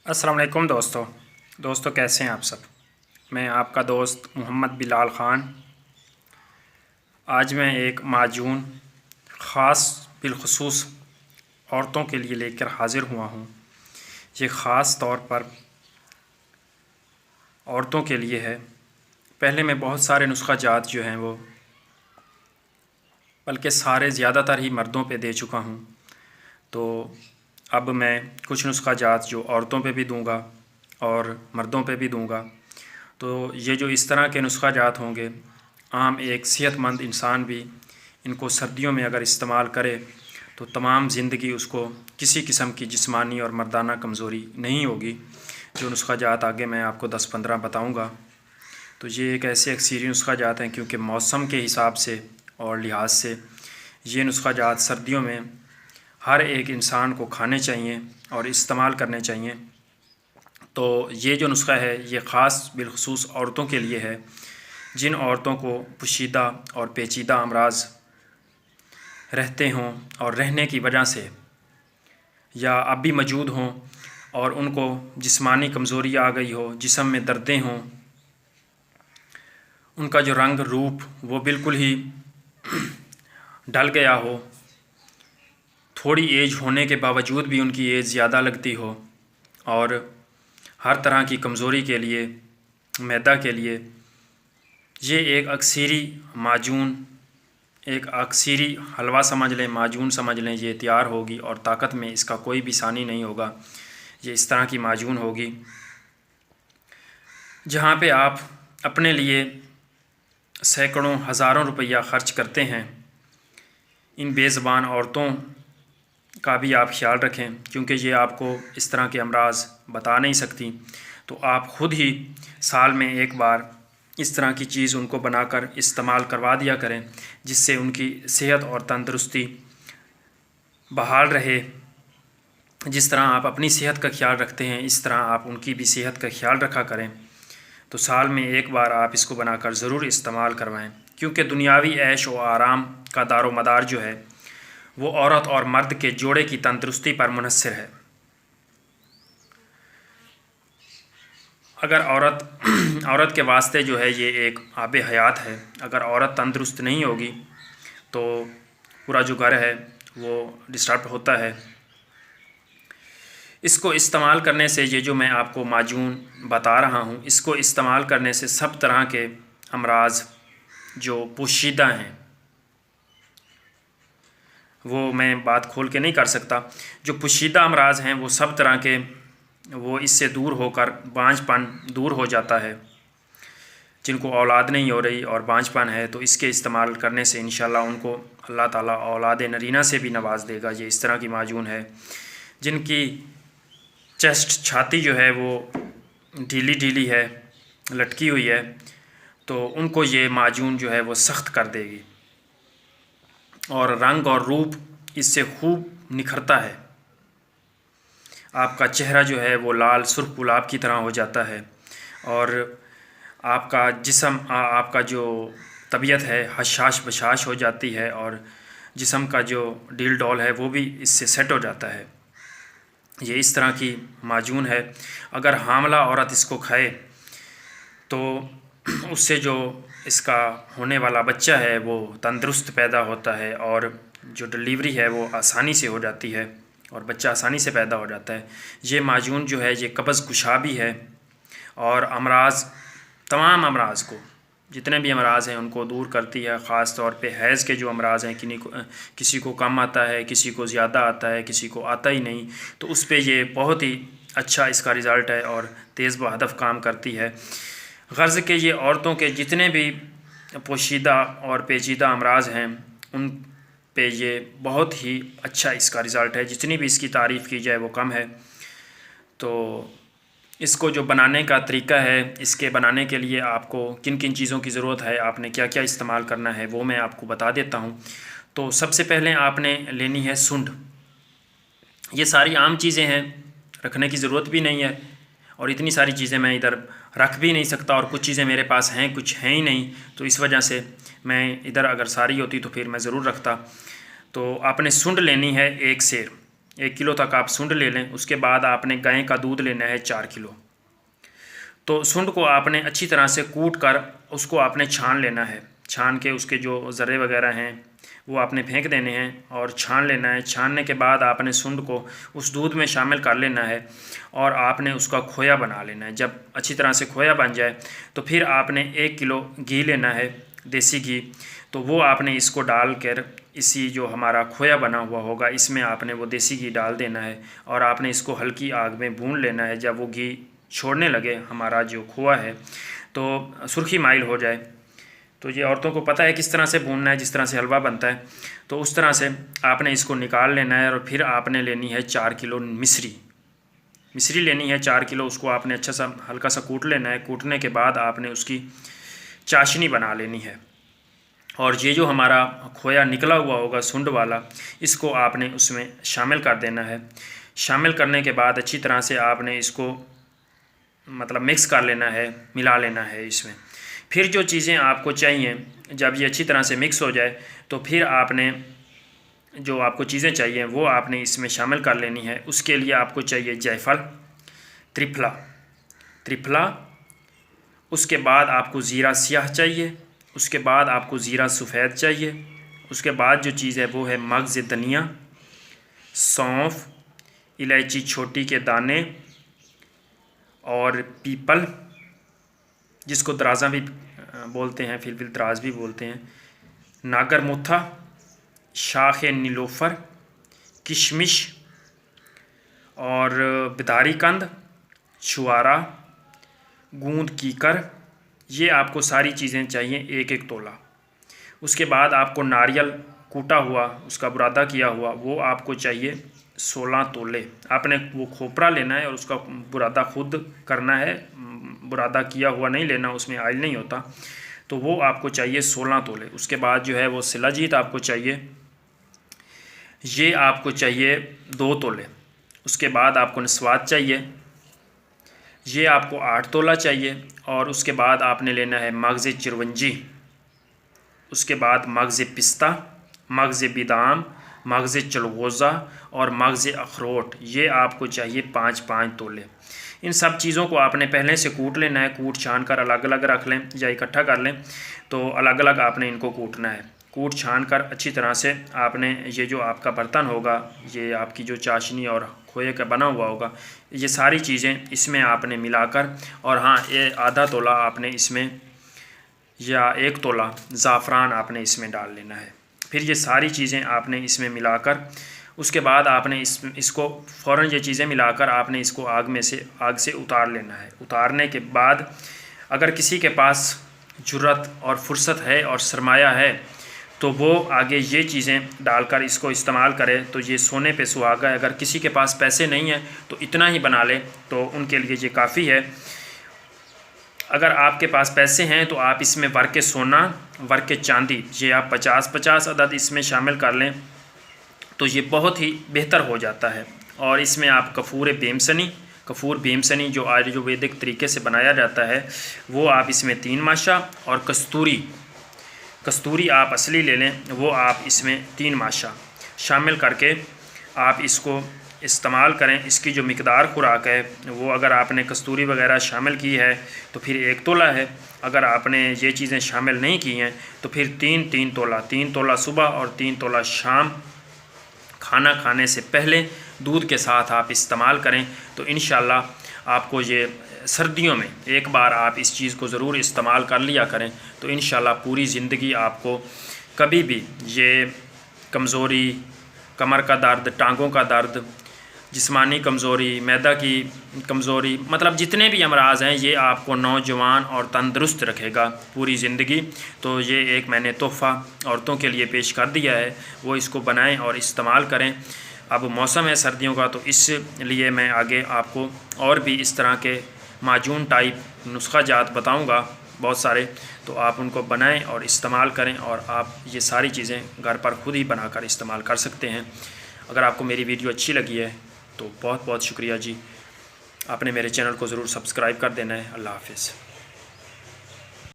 अस्सलाम वालेकुम दोस्तों कैसे हैं आप सब। मैं आपका दोस्त मोहम्मद बिलाल ख़ान आज मैं एक माजून ख़ास बिलखुसूस औरतों के लिए लेकर हाज़िर हुआ हूँ। ये ख़ास तौर पर औरतों के लिए है। पहले मैं बहुत सारे नुस्ख़ा जात जो हैं वो बल्कि सारे ज़्यादातर ही मर्दों पे दे चुका हूँ, तो अब मैं कुछ नुस्ख़ा जात जो औरतों पे भी दूंगा और मर्दों पे भी दूंगा। तो ये जो इस तरह के नुस्ख़ा जात होंगे, आम एक सेहतमंद इंसान भी इनको सर्दियों में अगर इस्तेमाल करे तो तमाम ज़िंदगी उसको किसी किस्म की जिस्मानी और मर्दाना कमज़ोरी नहीं होगी। जो नुस्ख़ा जात आगे मैं आपको 10-15 बताऊँगा, तो ये एक ऐसे अक्सरी नुस्ख़ा जात हैं क्योंकि मौसम के हिसाब से और लिहाज से ये नुस्ख़ा जात सर्दियों में हर एक इंसान को खाने चाहिए और इस्तेमाल करने चाहिए। तो ये जो नुस्ख़ा है ये ख़ास बिलखुसूस औरतों के लिए है जिन औरतों को पोशीदा और पेचीदा अमराज रहते हों और रहने की वजह से या अब भी मौजूद हों और उनको जिस्मानी कमज़ोरी आ गई हो, जिस्म में दर्दें हों, उनका जो रंग रूप वो बिल्कुल ही ढल गया हो, थोड़ी एज होने के बावजूद भी उनकी एज ज़्यादा लगती हो और हर तरह की कमज़ोरी के लिए, मैदा के लिए ये एक अक्सरी माजून, एक अक्सरी हलवा समझ लें, माजून समझ लें, ये तैयार होगी और ताकत में इसका कोई भी सानी नहीं होगा। ये इस तरह की माजून होगी जहाँ पे आप अपने लिए सैकड़ों हज़ारों रुपया ख़र्च करते हैं। इन बेज़बान औरतों का भी आप ख्याल रखें क्योंकि ये आपको इस तरह के अमराज बता नहीं सकती, तो आप ख़ुद ही साल में एक बार इस तरह की चीज़ उनको बनाकर इस्तेमाल करवा दिया करें, जिससे उनकी सेहत और तंदुरुस्ती बहाल रहे। जिस तरह आप अपनी सेहत का ख्याल रखते हैं इस तरह आप उनकी भी सेहत का ख्याल रखा करें। तो साल में एक बार आप इसको बनाकर ज़रूर इस्तेमाल करवाएं क्योंकि दुनियावी ऐश व आराम का दारो मदार जो है वो औरत और मर्द के जोड़े की तंदुरुस्ती पर मुनहसर है। अगर औरत के वास्ते जो है ये एक आब हयात है। अगर औरत तंदुरुस्त नहीं होगी तो पूरा जो घर है वो डिस्टर्ब होता है। इसको इस्तेमाल करने से, ये जो मैं आपको माजून बता रहा हूँ, इसको इस्तेमाल करने से सब तरह के अमराज जो पोशीदा हैं, वो मैं बात खोल के नहीं कर सकता, जो पोशीदा अमराज हैं वो सब तरह के वो इससे दूर होकर बांझपन दूर हो जाता है। जिनको औलाद नहीं हो रही और बांझपन है तो इसके इस्तेमाल करने से इंशाल्लाह उनको अल्लाह ताला औलाद नरीना से भी नवाज देगा। ये इस तरह की माजून है। जिनकी चेस्ट, छाती जो है वो ढीली ढीली है, लटकी हुई है, तो उनको ये माजून जो है वो सख्त कर देगी और रंग और रूप इससे खूब निखरता है। आपका चेहरा जो है वो लाल सुर्ख गुलाब की तरह हो जाता है और आपका जिस्म, आपका जो तबीयत है हशाश बशाश हो जाती है और जिस्म का जो डील डॉल है वो भी इससे सेट हो जाता है। ये इस तरह की माजून है। अगर हामला औरत इसको खाए तो उससे जो इसका होने वाला बच्चा है वो तंदुरुस्त पैदा होता है और जो डिलीवरी है वो आसानी से हो जाती है और बच्चा आसानी से पैदा हो जाता है। ये माजून जो है ये कब्ज़ कुशा भी है और अमराज, तमाम अमराज को, जितने भी अमराज हैं उनको दूर करती है। ख़ास तौर पे हैज़ के जो अमराज हैं, किसी को कम आता है, किसी को ज़्यादा आता है, किसी को आता ही नहीं, तो उस पे ये बहुत ही अच्छा इसका रिज़ल्ट है और तेज़ व हदफ काम करती है। गर्ज़ के ये औरतों के जितने भी पोशीदा और पेचीदा अमराज हैं उन पे ये बहुत ही अच्छा इसका रिज़ल्ट है। जितनी भी इसकी तारीफ़ की जाए वो कम है। तो इसको जो बनाने का तरीका है, इसके बनाने के लिए आपको किन किन चीज़ों की ज़रूरत है, आपने क्या क्या इस्तेमाल करना है, वो मैं आपको बता देता हूँ। तो सबसे पहले आपने लेनी है सुंड। ये सारी आम चीज़ें हैं, रखने की ज़रूरत भी नहीं है और इतनी सारी चीज़ें मैं इधर रख भी नहीं सकता और कुछ चीज़ें मेरे पास हैं, कुछ हैं ही नहीं, तो इस वजह से मैं इधर अगर सारी होती तो फिर मैं ज़रूर रखता। तो आपने सुंड लेनी है 1 सेर। 1 किलो तक आप सुंड ले लें। उसके बाद आपने गाय का दूध लेना है 4 किलो। तो सुंड को आपने अच्छी तरह से कूट कर उसको आपने छान लेना है। छान के उसके जो ज़र्रे वगैरह हैं वो आपने फेंक देने हैं और छान लेना है। छानने के बाद आपने सुंड को उस दूध में शामिल कर लेना है और आपने उसका खोया बना लेना है। जब अच्छी तरह से खोया बन जाए तो फिर आपने 1 किलो घी लेना है, देसी घी। तो वो आपने इसको डाल कर इसी जो हमारा खोया बना हुआ होगा इसमें आपने वो देसी घी डाल देना है और आपने इसको हल्की आग में भून लेना है। जब वो घी छोड़ने लगे हमारा जो खोया है तो सुर्खी माइल हो जाए, तो ये औरतों को पता है किस तरह से भूनना है, जिस तरह से हलवा बनता है। तो उस तरह से आपने इसको निकाल लेना है और फिर आपने लेनी है 4 किलो मिश्री लेनी है 4 किलो। उसको आपने अच्छा सा हल्का सा कूट लेना है। कूटने के बाद आपने उसकी चाशनी बना लेनी है और ये जो हमारा खोया निकला हुआ होगा सुंड वाला, इसको आपने उसमें शामिल कर देना है। शामिल करने के बाद अच्छी तरह से आपने इसको मतलब मिक्स कर लेना है, मिला लेना है इसमें। फिर जो चीज़ें आपको चाहिए, जब ये अच्छी तरह से मिक्स हो जाए तो फिर आपने जो आपको चीज़ें चाहिए वो आपने इसमें शामिल कर लेनी है। उसके लिए आपको चाहिए जायफल, त्रिफला, उसके बाद आपको ज़ीरा स्याह चाहिए, उसके बाद आपको ज़ीरा सफ़ेद चाहिए। उसके बाद जो चीज़ है वो है मगज़ धनिया, सौंफ, इलायची छोटी के दाने और पीपल जिसको दराज़ा भी बोलते हैं, फिलफिल दराज भी बोलते हैं, नागर मुथा, शाख नीलोफर, किशमिश और बिदारी कंद, छुआरा, गूंद कीकर, ये आपको सारी चीज़ें चाहिए 1-1 तोला। उसके बाद आपको नारियल कूटा हुआ, उसका बुरादा किया हुआ, वो आपको चाहिए 16 तोले। आपने वो खोपरा लेना है और उसका बुरादा खुद करना है, बुरादा किया हुआ नहीं लेना, उसमें आयल नहीं होता। तो वो आपको चाहिए 16 तोले। उसके बाद जो है वो शिलाजीत आपको चाहिए, ये आपको चाहिए 2 तोले। उसके बाद आपको नस्वात चाहिए, ये आपको 8 तोला चाहिए। और उसके बाद आपने लेना है मगज़ चिरवंजी, उसके बाद मगज़ पिस्ता, मगज़ बादाम, मगज़ चलगोज़ा और मगज़ अखरोट, ये आपको चाहिए 5-5 तोले। इन सब चीज़ों को आपने पहले से कूट लेना है। कूट छान कर अलग अलग रख लें या इकट्ठा कर लें, तो अलग अलग आपने इनको कूटना है। कूट छान कर अच्छी तरह से आपने ये जो आपका बर्तन होगा, ये आपकी जो चाशनी और खोए का बना हुआ होगा, ये सारी चीज़ें इसमें आपने मिलाकर, और हाँ, ये आधा तोला आपने इसमें या 1 तोला ज़ाफ़रान आपने इसमें डाल लेना है। फिर ये सारी चीज़ें आपने इसमें मिलाकर, उसके बाद आपने इसको फ़ौरन ये चीज़ें मिलाकर आपने इसको आग से उतार लेना है। उतारने के बाद अगर किसी के पास जुर्रत और फुर्सत है और सरमाया है तो वो आगे ये चीज़ें डालकर इसको इस्तेमाल करे, तो ये सोने पे सुहागा है। अगर किसी के पास पैसे नहीं है तो इतना ही बना ले, तो उनके लिए ये काफ़ी है। अगर आपके पास पैसे हैं तो आप इसमें वर्क सोना, वर्क चांदी, ये आप 50-50 अदद इसमें शामिल कर लें, तो ये बहुत ही बेहतर हो जाता है। और इसमें आप कपूर भीमसनी जो आयुर्वेदिक तरीके से बनाया जाता है वो आप इसमें 3 माशा, और कस्तूरी आप असली ले लें, वो आप इसमें 3 माशा शामिल करके आप इसको इस्तेमाल करें। इसकी जो मिकदार खुराक है वो, अगर आपने कस्तूरी वगैरह शामिल की है तो फिर 1 तोला है। अगर आपने ये चीज़ें शामिल नहीं की हैं तो फिर 3 तोला, 3 तोला सुबह और 3 तोला शाम, खाना खाने से पहले दूध के साथ आप इस्तेमाल करें। तो इंशाल्लाह आपको ये सर्दियों में एक बार आप इस चीज़ को ज़रूर इस्तेमाल कर लिया करें, तो इंशाल्लाह पूरी ज़िंदगी आपको कभी भी ये कमज़ोरी, कमर का दर्द, टांगों का दर्द, जिस्मानी कमज़ोरी, मैदा की कमज़ोरी, मतलब जितने भी अमराज़ हैं, ये आपको नौजवान और तंदुरुस्त रखेगा पूरी ज़िंदगी। तो ये एक मैंने तोहफ़ा औरतों के लिए पेश कर दिया है, वो इसको बनाएं और इस्तेमाल करें। अब मौसम है सर्दियों का, तो इसलिए मैं आगे आपको और भी इस तरह के माजून टाइप नुस्खा जात बताऊँगा बहुत सारे, तो आप उनको बनाएं और इस्तेमाल करें, और आप ये सारी चीज़ें घर पर खुद ही बनाकर इस्तेमाल कर सकते हैं। अगर आपको मेरी वीडियो अच्छी लगी है तो बहुत बहुत शुक्रिया जी। आपने मेरे चैनल को ज़रूर सब्सक्राइब कर देना है। अल्लाह हाफ़िज़।